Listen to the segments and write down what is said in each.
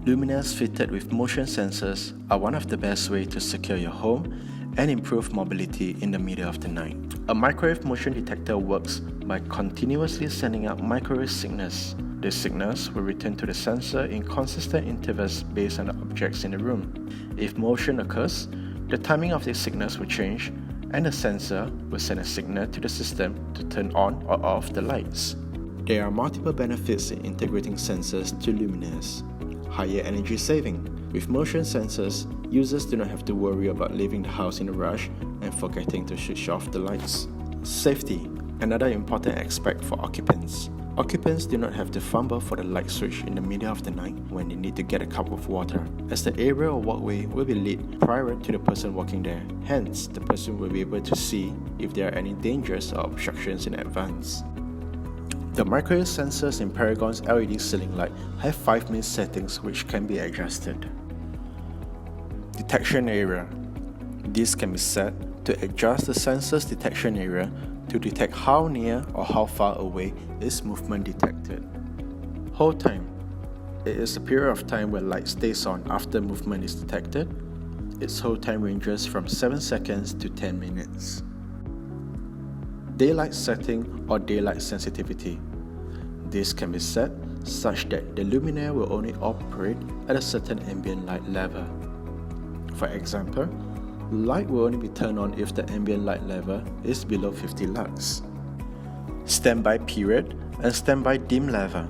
Luminaires fitted with motion sensors are one of the best ways to secure your home and improve mobility in the middle of the night. A microwave motion detector works by continuously sending out microwave signals. These signals will return to the sensor in consistent intervals based on the objects in the room. If motion occurs, the timing of these signals will change and the sensor will send a signal to the system to turn on or off the lights. There are multiple benefits in integrating sensors to luminaires. Higher energy saving. With motion sensors, users do not have to worry about leaving the house in a rush and forgetting to switch off the lights. Safety. Another important aspect for occupants. Occupants do not have to fumble for the light switch in the middle of the night when they need to get a cup of water, as the area or walkway will be lit prior to the person walking there. Hence, the person will be able to see if there are any dangers or obstructions in advance. The microwave sensors in Paragon's LED ceiling light have 5-minute settings which can be adjusted. Detection area. This can be set to adjust the sensor's detection area to detect how near or how far away is movement detected. Hold time. It is a period of time where light stays on after movement is detected. Its hold time ranges from 7 seconds to 10 minutes. Daylight setting or daylight sensitivity. This can be set such that the luminaire will only operate at a certain ambient light level. For example, light will only be turned on if the ambient light level is below 50 lux. Standby period and standby dim level.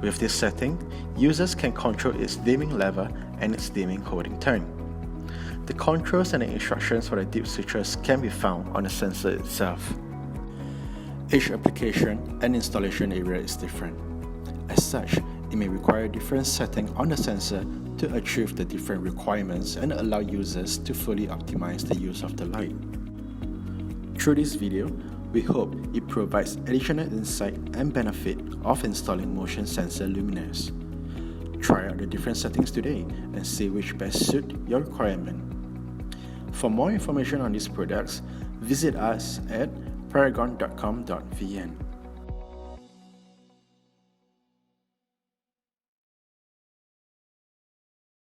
With this setting, users can control its dimming level and its dimming holding time. The controls and the instructions for the dip switches can be found on the sensor itself. Each application and installation area is different. As such, it may require different settings on the sensor to achieve the different requirements and allow users to fully optimize the use of the light. Through this video, we hope it provides additional insight and benefit of installing motion sensor luminaires. Try out the different settings today and see which best suit your requirement. For more information on these products, visit us at paragon.com.vn.